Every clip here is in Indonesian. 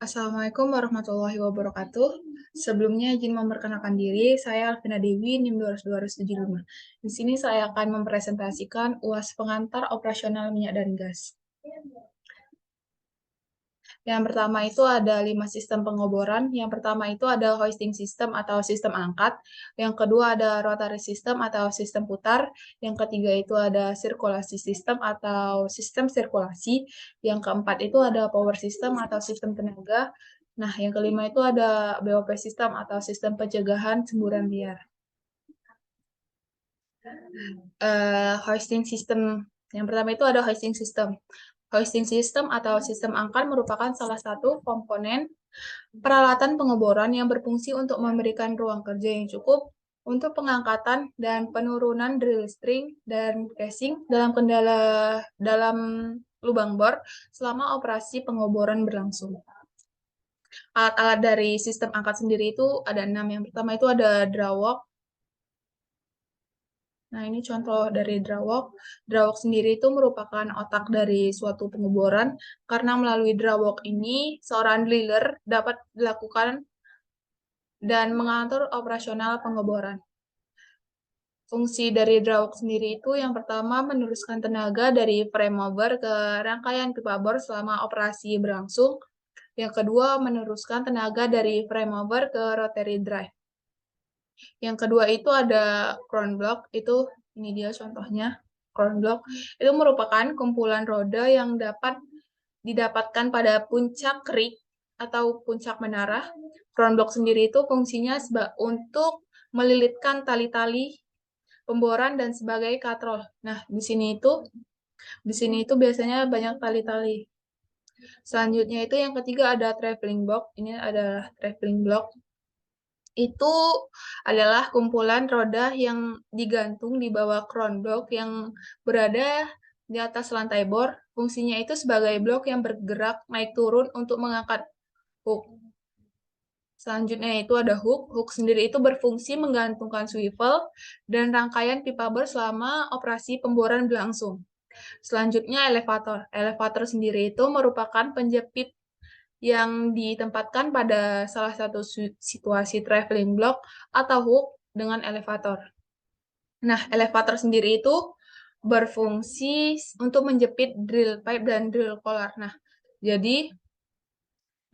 Assalamualaikum warahmatullahi wabarakatuh. Sebelumnya izin memperkenalkan diri, saya Alvina Dewi, NIM 20275. Di sini saya akan mempresentasikan UAS pengantar operasional minyak dan gas. Yang pertama itu ada 5 sistem pengoboran. Yang pertama itu ada hoisting system atau sistem angkat. Yang kedua ada rotary system atau sistem putar. Yang ketiga itu ada sirkulasi system atau sistem sirkulasi. Yang keempat itu ada power system atau sistem tenaga. Nah, yang kelima itu ada BOP system atau sistem pencegahan semburan liar. Hoisting system. Yang pertama itu ada hoisting system. Hoisting system atau sistem angkat merupakan salah satu komponen peralatan pengeboran yang berfungsi untuk memberikan ruang kerja yang cukup untuk pengangkatan dan penurunan drill string dan casing dalam lubang bor selama operasi pengeboran berlangsung. Alat-alat dari sistem angkat sendiri itu ada 6. Yang pertama itu ada drawalk. Nah, ini contoh dari drawalk. Drawalk sendiri itu merupakan otak dari suatu pengeboran, karena melalui drawalk ini, seorang driller dapat dilakukan dan mengatur operasional pengeboran. Fungsi dari drawalk sendiri itu yang pertama meneruskan tenaga dari frame mover ke rangkaian pipa bor selama operasi berlangsung. Yang kedua meneruskan tenaga dari frame mover ke rotary drive. Yang kedua itu ada crown block, itu ini dia contohnya. Crown block itu merupakan kumpulan roda yang dapat didapatkan pada puncak rig atau puncak menara. Crown block sendiri itu fungsinya untuk melilitkan tali-tali pemboran dan sebagai katrol. Nah, di sini itu biasanya banyak tali-tali. Selanjutnya itu yang ketiga ada traveling block. Ini adalah traveling block. Itu adalah kumpulan roda yang digantung di bawah crown block yang berada di atas lantai bor. Fungsinya itu sebagai blok yang bergerak naik turun untuk mengangkat hook. Selanjutnya itu ada hook. Hook sendiri itu berfungsi menggantungkan swivel dan rangkaian pipa bor selama operasi pemboran berlangsung. Selanjutnya elevator. Elevator sendiri itu merupakan penjepit yang ditempatkan pada salah satu situasi traveling block atau hook dengan elevator. Nah, elevator sendiri itu berfungsi untuk menjepit drill pipe dan drill collar. Nah, jadi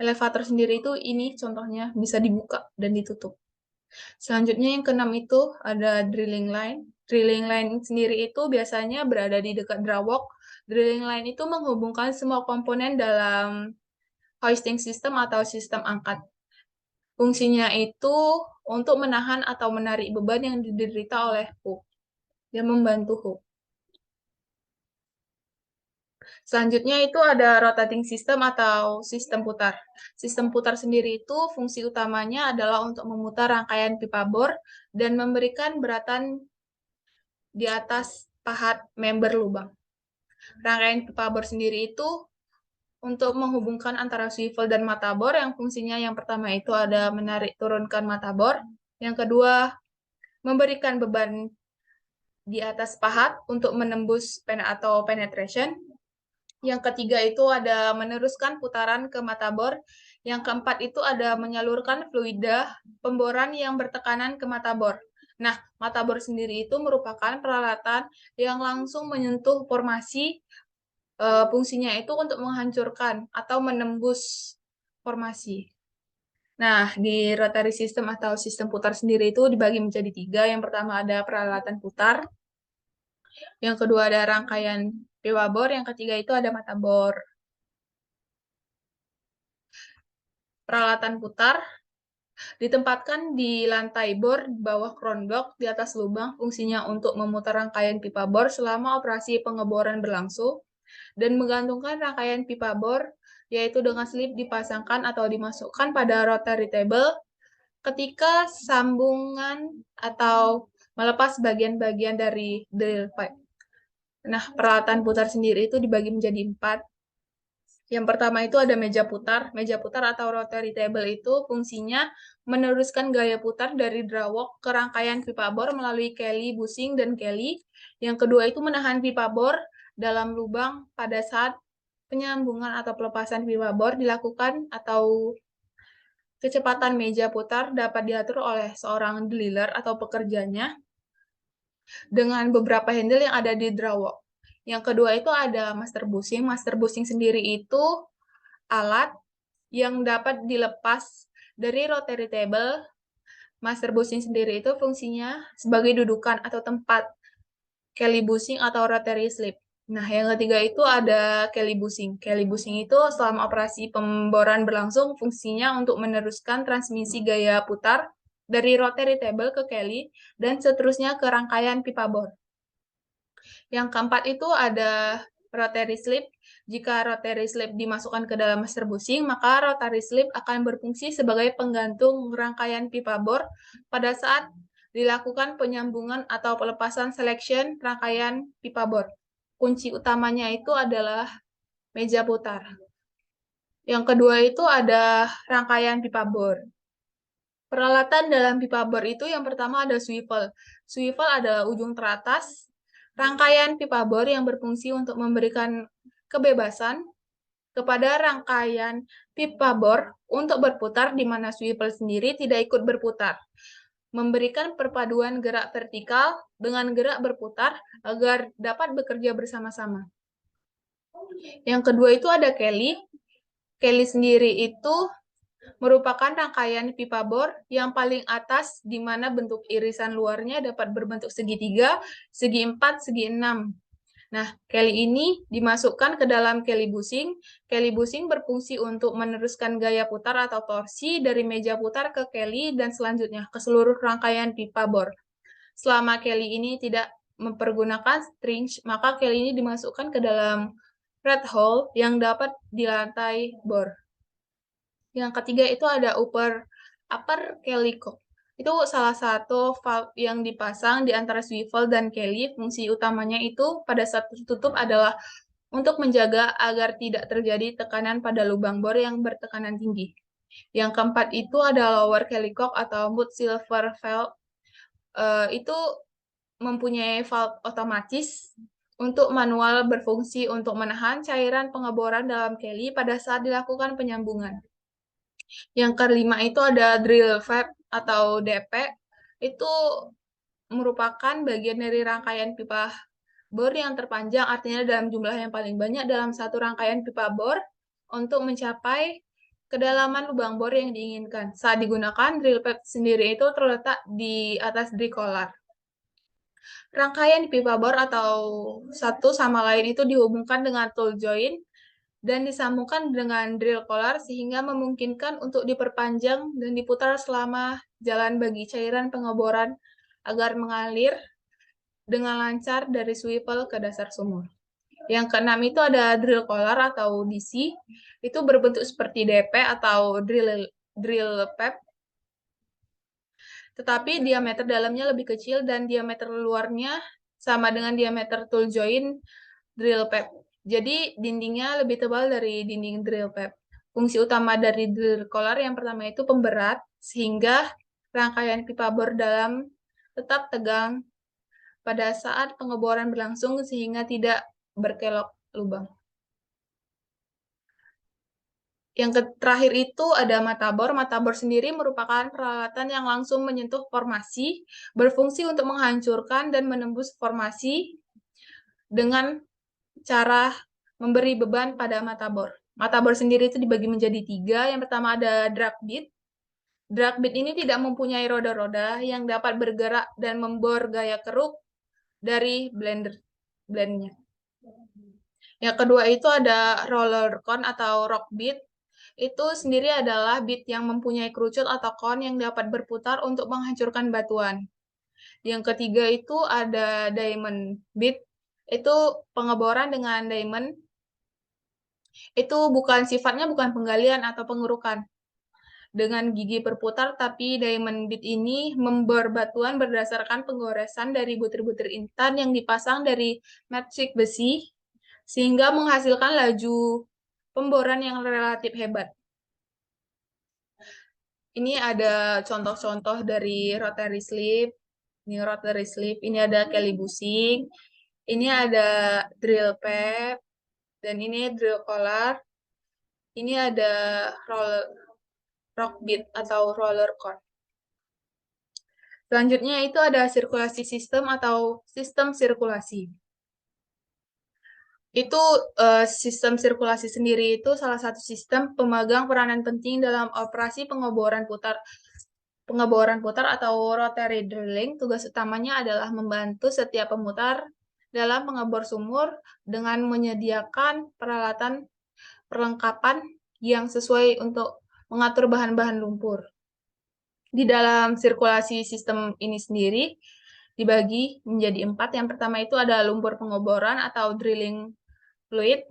elevator sendiri itu ini contohnya bisa dibuka dan ditutup. Selanjutnya yang keenam itu ada drilling line. Drilling line sendiri itu biasanya berada di dekat drawalk. Drilling line itu menghubungkan semua komponen dalam hoisting system atau sistem angkat. Fungsinya itu untuk menahan atau menarik beban yang diderita oleh hook. Dia membantu hook. Selanjutnya itu ada rotating system atau sistem putar. Sistem putar sendiri itu fungsi utamanya adalah untuk memutar rangkaian pipa bor dan memberikan beratan di atas pahat member lubang. Rangkaian pipa bor sendiri itu untuk menghubungkan antara swivel dan mata bor yang fungsinya yang pertama itu ada menarik turunkan mata bor, yang kedua memberikan beban di atas pahat untuk menembus atau penetration. Yang ketiga itu ada meneruskan putaran ke mata bor. Yang keempat itu ada menyalurkan fluida pemboran yang bertekanan ke mata bor. Nah, mata bor sendiri itu merupakan peralatan yang langsung menyentuh formasi, fungsinya itu untuk menghancurkan atau menembus formasi. Nah, di rotary system atau sistem putar sendiri itu dibagi menjadi 3. Yang pertama ada peralatan putar, yang kedua ada rangkaian pipa bor, yang ketiga itu ada mata bor. Peralatan putar ditempatkan di lantai bor di bawah crown block di atas lubang, fungsinya untuk memutar rangkaian pipa bor selama operasi pengeboran berlangsung dan menggantungkan rangkaian pipa bor yaitu dengan slip dipasangkan atau dimasukkan pada rotary table ketika sambungan atau melepas bagian-bagian dari drill pipe. Nah, peralatan putar sendiri itu dibagi menjadi 4. Yang pertama itu ada meja putar. Meja putar atau rotary table itu fungsinya meneruskan gaya putar dari drawalk ke rangkaian pipa bor melalui keli, busing, dan keli. Yang kedua itu menahan pipa bor dalam lubang pada saat penyambungan atau pelepasan pipa bor dilakukan atau kecepatan meja putar dapat diatur oleh seorang driller atau pekerjanya dengan beberapa handle yang ada di drawok. Yang kedua itu ada master bushing. Master bushing sendiri itu alat yang dapat dilepas dari rotary table. Master bushing sendiri itu fungsinya sebagai dudukan atau tempat Kelly bushing atau rotary slip. Nah, yang ketiga itu ada Kelly bushing. Kelly bushing itu selama operasi pemboran berlangsung fungsinya untuk meneruskan transmisi gaya putar dari rotary table ke Kelly dan seterusnya ke rangkaian pipa bor. Yang keempat itu ada rotary slip. Jika rotary slip dimasukkan ke dalam master bushing, maka rotary slip akan berfungsi sebagai penggantung rangkaian pipa bor pada saat dilakukan penyambungan atau pelepasan selection rangkaian pipa bor. Kunci utamanya itu adalah meja putar. Yang kedua itu ada rangkaian pipa bor. Peralatan dalam pipa bor itu yang pertama ada swivel. Swivel adalah ujung teratas rangkaian pipa bor yang berfungsi untuk memberikan kebebasan kepada rangkaian pipa bor untuk berputar di mana swivel sendiri tidak ikut berputar. Memberikan perpaduan gerak vertikal dengan gerak berputar agar dapat bekerja bersama-sama. Yang kedua itu ada Kelly. Kelly sendiri itu merupakan rangkaian pipa bor yang paling atas di mana bentuk irisan luarnya dapat berbentuk segitiga, segi 4, segi 6. Nah, Kelly ini dimasukkan ke dalam Kelly bushing. Kelly bushing berfungsi untuk meneruskan gaya putar atau torsi dari meja putar ke Kelly dan selanjutnya ke seluruh rangkaian pipa bor. Selama Kelly ini tidak mempergunakan string, maka Kelly ini dimasukkan ke dalam red hole yang dapat di lantai bor. Yang ketiga itu ada upper Kelly cock. Itu salah satu valve yang dipasang di antara swivel dan Kelly. Fungsi utamanya itu pada saat tertutup adalah untuk menjaga agar tidak terjadi tekanan pada lubang bor yang bertekanan tinggi. Yang keempat itu ada lower Kelly cock atau mud silver valve. Itu mempunyai valve otomatis untuk manual berfungsi untuk menahan cairan pengeboran dalam Kelly pada saat dilakukan penyambungan. Yang kelima itu ada drill valve atau DP. Itu merupakan bagian dari rangkaian pipa bor yang terpanjang, artinya dalam jumlah yang paling banyak dalam satu rangkaian pipa bor untuk mencapai kedalaman lubang bor yang diinginkan. Saat digunakan, drill pipe sendiri itu terletak di atas drill collar. Rangkaian pipa bor atau satu sama lain itu dihubungkan dengan tool joint dan disambungkan dengan drill collar sehingga memungkinkan untuk diperpanjang dan diputar selama jalan bagi cairan pengeboran agar mengalir dengan lancar dari swivel ke dasar sumur. Yang keenam itu ada drill collar atau DC. Itu berbentuk seperti DP atau drill pipe. Tetapi diameter dalamnya lebih kecil dan diameter luarnya sama dengan diameter tool joint drill pipe. Jadi dindingnya lebih tebal dari dinding drill pipe. Fungsi utama dari drill collar yang pertama itu pemberat, sehingga rangkaian pipa bor dalam tetap tegang pada saat pengeboran berlangsung sehingga tidak berkelok lubang. Yang terakhir itu ada matabor. Matabor sendiri merupakan peralatan yang langsung menyentuh formasi, berfungsi untuk menghancurkan dan menembus formasi dengan cara memberi beban pada matabor. Matabor sendiri itu dibagi menjadi 3. Yang pertama ada drag bit. Drag bit ini tidak mempunyai roda-roda yang dapat bergerak dan membor gaya keruk dari blendnya. Yang kedua itu ada roller cone atau rock bit. Itu sendiri adalah bit yang mempunyai kerucut atau kon yang dapat berputar untuk menghancurkan batuan. Yang ketiga itu ada diamond bit. Itu pengeboran dengan diamond. Itu sifatnya bukan penggalian atau pengerukan dengan gigi berputar, tapi diamond bit ini membor batuan berdasarkan penggoresan dari butir-butir intan yang dipasang dari matrix besi, sehingga menghasilkan laju pemboran yang relatif hebat. Ini ada contoh-contoh dari rotary slip. Ini rotary slip, ini ada Kelly bushing, ini ada drill pipe, Dan ini drill collar. Ini ada rock bead atau roller core. Selanjutnya itu ada sirkulasi sistem atau sistem sirkulasi. Itu sistem sirkulasi sendiri itu salah satu sistem pemegang peranan penting dalam operasi pengeboran putar atau rotary drilling. Tugas utamanya adalah membantu setiap pemutar dalam mengebor sumur dengan menyediakan peralatan perlengkapan yang sesuai untuk mengatur bahan-bahan lumpur. Di dalam sirkulasi sistem ini sendiri dibagi menjadi 4. Yang pertama itu ada lumpur pengeboran atau drilling fluid.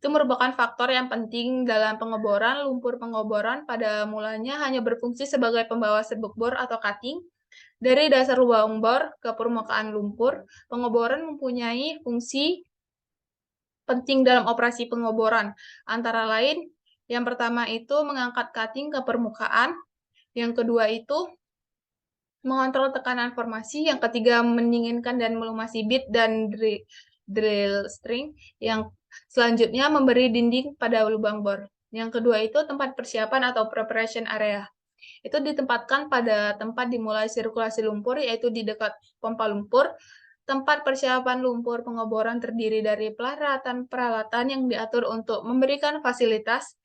Itu merupakan faktor yang penting dalam pengeboran. Lumpur pengeboran pada mulanya hanya berfungsi sebagai pembawa serbuk bor atau cutting dari dasar lubang bor ke permukaan lumpur. Pengeboran mempunyai fungsi penting dalam operasi pengeboran. Antara lain, yang pertama itu mengangkat cutting ke permukaan, yang kedua itu mengontrol tekanan formasi, yang ketiga mendinginkan dan melumasi bit dan drill string, yang selanjutnya memberi dinding pada lubang bor. Yang kedua itu tempat persiapan atau preparation area. Itu ditempatkan pada tempat dimulai sirkulasi lumpur, yaitu di dekat pompa lumpur. Tempat persiapan lumpur pengeboran terdiri dari peralatan yang diatur untuk memberikan fasilitas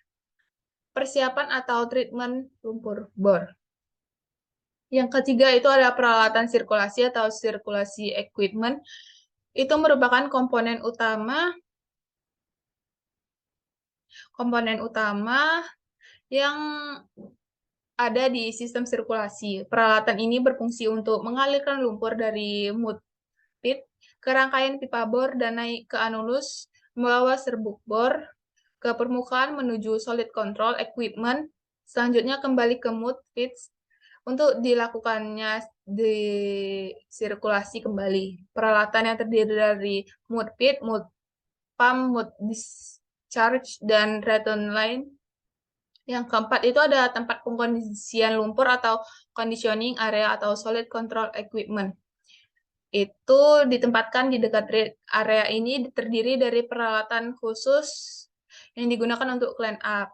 persiapan atau treatment lumpur bor. Yang ketiga itu ada peralatan sirkulasi atau sirkulasi equipment. Itu merupakan komponen utama yang ada di sistem sirkulasi. Peralatan ini berfungsi untuk mengalirkan lumpur dari mud pit ke rangkaian pipa bor dan naik ke anulus, membawa serbuk bor ke permukaan menuju solid control equipment, selanjutnya kembali ke mud pits untuk dilakukannya sirkulasi kembali. Peralatan yang terdiri dari mud pit, mud pump, mud discharge, dan return line. Yang keempat itu ada tempat pengkondisian lumpur atau conditioning area atau solid control equipment. Itu ditempatkan di dekat area ini, terdiri dari peralatan khusus yang digunakan untuk clean up.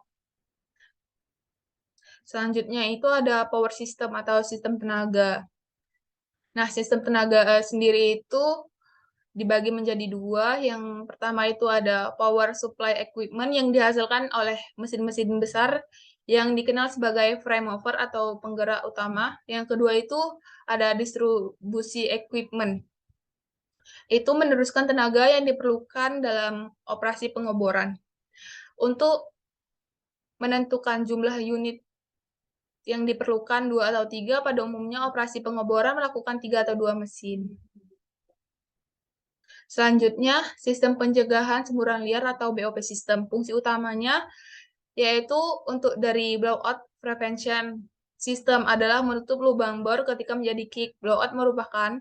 Selanjutnya itu ada power system atau sistem tenaga. Nah, sistem tenaga sendiri itu dibagi menjadi 2. Yang pertama itu ada power supply equipment yang dihasilkan oleh mesin-mesin besar yang dikenal sebagai frame mover atau penggerak utama. Yang kedua itu ada distribusi equipment. Itu meneruskan tenaga yang diperlukan dalam operasi pengeboran. Untuk menentukan jumlah unit yang diperlukan 2 atau 3, pada umumnya operasi pengeboran melakukan 3 atau 2 mesin. Selanjutnya, sistem pencegahan semburan liar atau BOP system. Fungsi utamanya yaitu untuk dari blowout prevention. Sistem adalah menutup lubang bor ketika menjadi kick. Blowout merupakan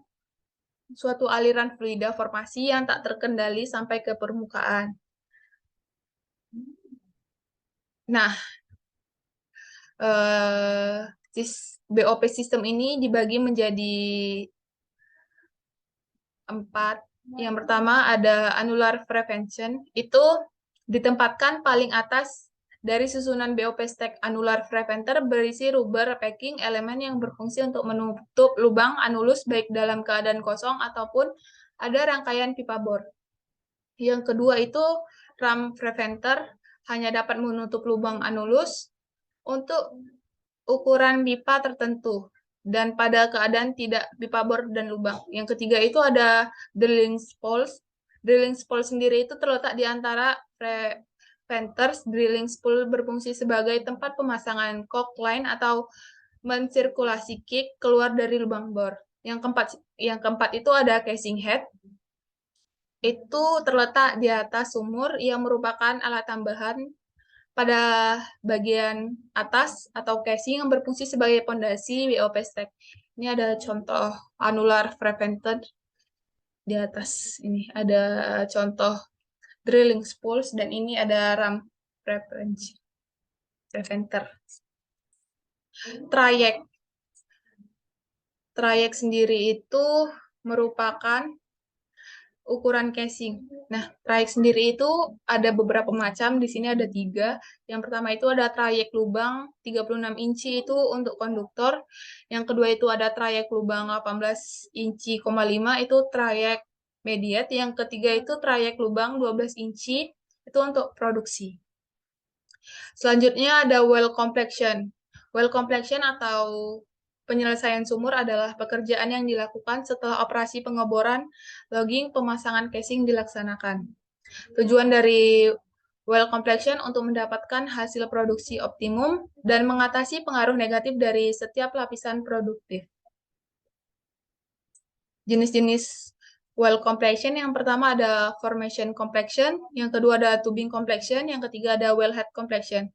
suatu aliran fluida formasi yang tak terkendali sampai ke permukaan. Nah, BOP sistem ini dibagi menjadi 4. Yang pertama ada annular prevention, itu ditempatkan paling atas dari susunan BOP stack. Annular preventer berisi rubber packing elemen yang berfungsi untuk menutup lubang anulus baik dalam keadaan kosong ataupun ada rangkaian pipa bor. Yang kedua itu ram preventer, hanya dapat menutup lubang anulus untuk ukuran pipa tertentu dan pada keadaan tidak pipa bor dan lubang. Yang ketiga itu ada drilling spools. Drilling spool sendiri itu terletak di antara preventers. Drilling spool berfungsi sebagai tempat pemasangan cock line atau mensirkulasi kick keluar dari lubang bor. Yang keempat itu ada casing head. Itu terletak di atas sumur yang merupakan alat tambahan pada bagian atas atau casing yang berfungsi sebagai pondasi BOP stack. Ini ada contoh annular preventer di atas. Ini ada contoh drilling spools dan ini ada ram preventer. Trayek sendiri itu merupakan ukuran casing. Nah, trayek sendiri itu ada beberapa macam. Di sini ada 3. Yang pertama itu ada trayek lubang 36 inci itu untuk konduktor. Yang kedua itu ada trayek lubang 18 inci, 5 itu trayek mediat. Yang ketiga itu trayek lubang 12 inci itu untuk produksi. Selanjutnya ada well completion. Well completion atau penyelesaian sumur adalah pekerjaan yang dilakukan setelah operasi pengeboran, logging, pemasangan casing dilaksanakan. Tujuan dari well completion untuk mendapatkan hasil produksi optimum dan mengatasi pengaruh negatif dari setiap lapisan produktif. Jenis-jenis well completion yang pertama ada formation completion, yang kedua ada tubing completion, yang ketiga ada wellhead completion.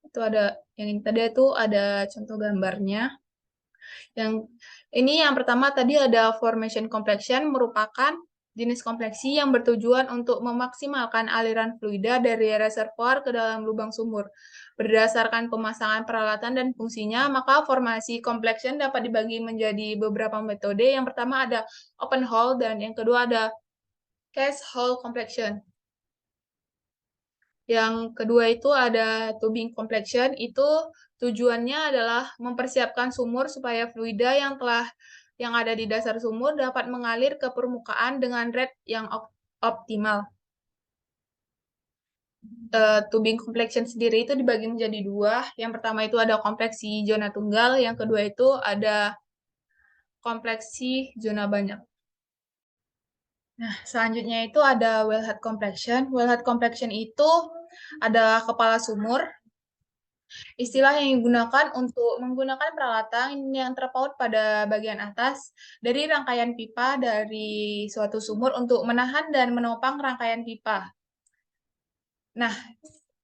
Itu ada yang tadi itu ada contoh gambarnya. Yang ini yang pertama tadi ada formation completion merupakan jenis kompleksi yang bertujuan untuk memaksimalkan aliran fluida dari reservoir ke dalam lubang sumur. Berdasarkan pemasangan peralatan dan fungsinya, maka formasi completion dapat dibagi menjadi beberapa metode. Yang pertama ada open hole dan yang kedua ada case hole completion. Yang kedua itu ada tubing completion, itu tujuannya adalah mempersiapkan sumur supaya fluida yang ada di dasar sumur dapat mengalir ke permukaan dengan rate yang optimal. Tubing completion sendiri itu dibagi menjadi 2. Yang pertama itu ada kompleksi zona tunggal, yang kedua itu ada kompleksi zona banyak. Nah, selanjutnya itu ada wellhead completion. Wellhead completion itu adalah kepala sumur. Istilah yang digunakan untuk menggunakan peralatan yang terpaut pada bagian atas dari rangkaian pipa dari suatu sumur untuk menahan dan menopang rangkaian pipa. Nah,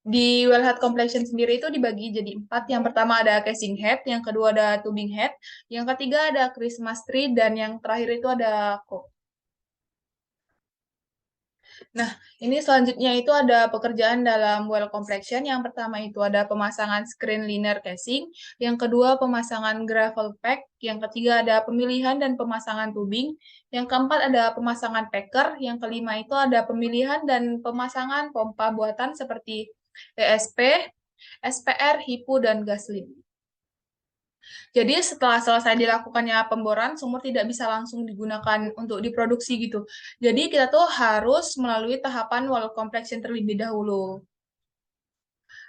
di wellhead completion sendiri itu dibagi jadi 4. Yang pertama ada casing head, yang kedua ada tubing head, yang ketiga ada Christmas tree, dan yang terakhir itu ada coke. Nah, ini selanjutnya itu ada pekerjaan dalam well completion. Yang pertama itu ada pemasangan screen liner casing, yang kedua pemasangan gravel pack, yang ketiga ada pemilihan dan pemasangan tubing, yang keempat ada pemasangan packer, yang kelima itu ada pemilihan dan pemasangan pompa buatan seperti ESP, SPR, HIPU, dan gaslit. Jadi setelah selesai dilakukannya pemboran, sumur tidak bisa langsung digunakan untuk diproduksi gitu. Jadi kita tuh harus melalui tahapan well completion terlebih dahulu.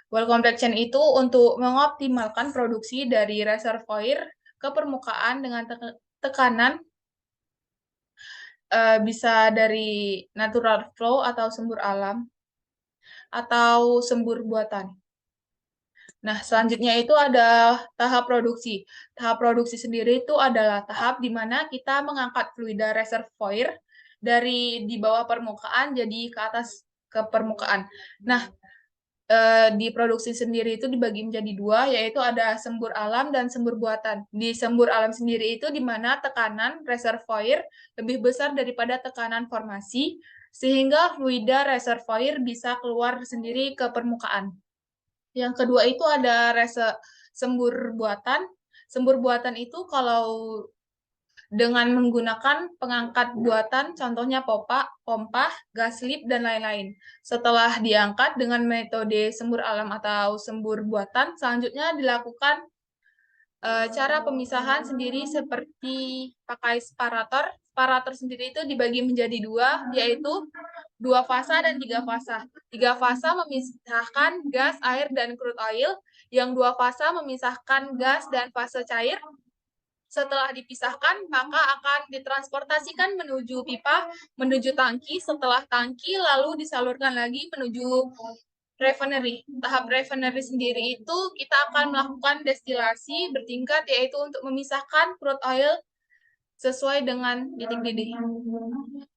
Well completion itu untuk mengoptimalkan produksi dari reservoir ke permukaan dengan tekanan bisa dari natural flow atau sumber alam atau sumber buatan. Nah, selanjutnya itu ada tahap produksi. Tahap produksi sendiri itu adalah tahap di mana kita mengangkat fluida reservoir dari di bawah permukaan jadi ke atas ke permukaan. Nah, di produksi sendiri itu dibagi menjadi 2, yaitu ada sembur alam dan sembur buatan. Di sembur alam sendiri itu di mana tekanan reservoir lebih besar daripada tekanan formasi, sehingga fluida reservoir bisa keluar sendiri ke permukaan. Yang kedua itu ada sembur buatan. Sembur buatan itu kalau dengan menggunakan pengangkat buatan, contohnya pompa, gas lift, dan lain-lain. Setelah diangkat dengan metode sembur alam atau sembur buatan, selanjutnya dilakukan cara pemisahan sendiri seperti pakai separator. Separator sendiri itu dibagi menjadi 2, yaitu 2 fasa dan 3 fasa. 3 fasa memisahkan gas, air, dan crude oil. Yang 2 fasa memisahkan gas dan fase cair. Setelah dipisahkan, maka akan ditransportasikan menuju pipa, menuju tangki. Setelah tangki, lalu disalurkan lagi menuju refinery. Tahap refinery sendiri itu kita akan melakukan destilasi bertingkat, yaitu untuk memisahkan crude oil sesuai dengan titik didih.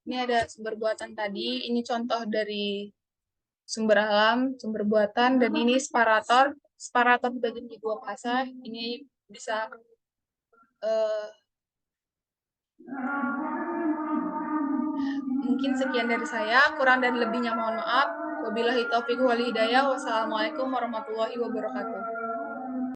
Ini ada sumber buatan tadi, ini contoh dari sumber alam, sumber buatan, dan ini separator. Separator dibagi menjadi 2 fasa. Ini bisa mungkin sekian dari saya, kurang dan lebihnya mohon maaf. Wabillahi taufiq wal hidayah. Wassalamualaikum warahmatullahi wabarakatuh.